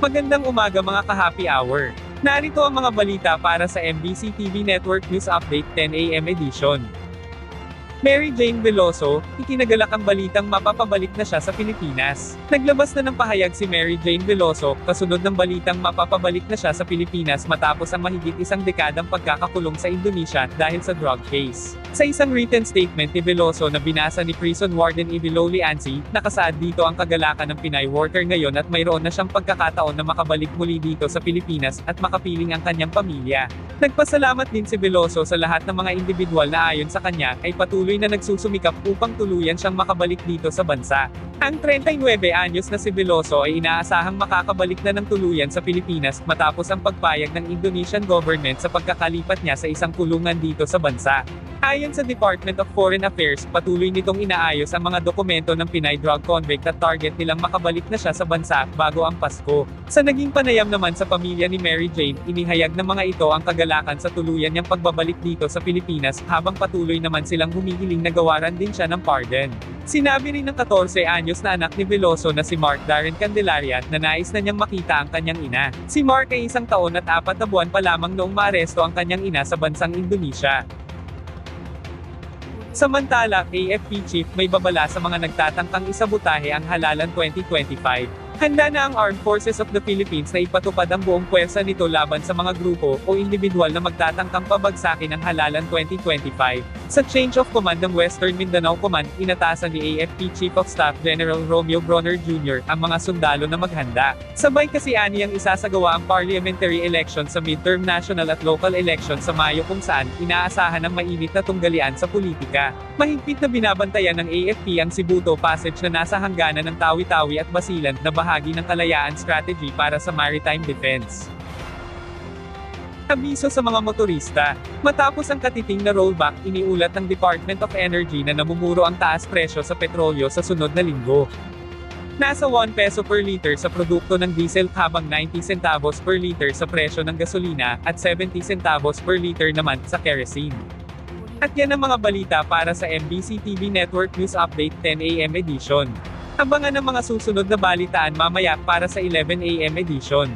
Magandang umaga mga ka-happy hour. Narito ang mga balita para sa MBC TV Network News Update 10 AM edition. Mary Jane Veloso, ikinagalak ang balitang mapapabalik na siya sa Pilipinas. Naglabas na ng pahayag si Mary Jane Veloso, kasunod ng balitang mapapabalik na siya sa Pilipinas matapos ang mahigit isang dekadang pagkakakulong sa Indonesia dahil sa drug case. Sa isang written statement ni Veloso na binasa ni Prison Warden Ibiloli Ansi, nakasaad dito ang kagalakan ng Pinay worker ngayon at mayroon na siyang pagkakataon na makabalik muli dito sa Pilipinas at makapiling ang kanyang pamilya. Nagpasalamat din si Veloso sa lahat ng mga individual na ayon sa kanya ay patuloy na nagsusumikap upang tuluyan siyang makabalik dito sa bansa. Ang 39 anyos na si Veloso ay inaasahang makakabalik na ng tuluyan sa Pilipinas matapos ang pagpayag ng Indonesian government sa pagkakalipat niya sa isang kulungan dito sa bansa. Ayon sa Department of Foreign Affairs, patuloy nitong inaayos ang mga dokumento ng Pinay drug convict at target nilang makabalik na siya sa bansa bago ang Pasko. Sa naging panayam naman sa pamilya ni Mary Jane, inihayag ng mga ito ang kagalakan sa tuluyan niyang pagbabalik dito sa Pilipinas habang patuloy naman silang humihiling na gawaran din siya ng pardon. Sinabi rin ng 14 anyos na anak ni Veloso na si Mark Darren Candelaria na nais na niyang makita ang kanyang ina. Si Mark ay 1 taon at 4 na buwan pa lamang noong maaresto ang kanyang ina sa bansang Indonesia. Samantala, AFP chief may babala sa mga nagtatangkang isabotahe ang halalan 2025. Handa na ang Armed Forces of the Philippines na ipatupad ang buong puwersa nito laban sa mga grupo o individual na magtatangkang pabagsakin ang halalan 2025. Sa change of command ng Western Mindanao Command, inatasan ni AFP Chief of Staff General Romeo Bronner Jr. ang mga sundalo na maghanda. Sabay kasi aniyang isasagawa ang parliamentary election sa midterm national at local election sa Mayo kung saan inaasahan ng mainit na tunggalian sa politika. Mahigpit na binabantayan ng AFP ang Sibuto Passage na nasa hangganan ng Tawi-Tawi at Basilan na bahagi ng kalayaan strategy para sa maritime defense. Abiso sa mga motorista. Matapos ang katiting na rollback, iniulat ng Department of Energy na namumuro ang taas presyo sa petrolyo sa sunod na linggo. Nasa 1 peso per liter sa produkto ng diesel habang 90 centavos per liter sa presyo ng gasolina at 70 centavos per liter naman sa kerosene. At yan ang mga balita para sa MBC TV Network News Update 10 AM edition. Abangan ang mga susunod na balitaan mamaya para sa 11 AM edition.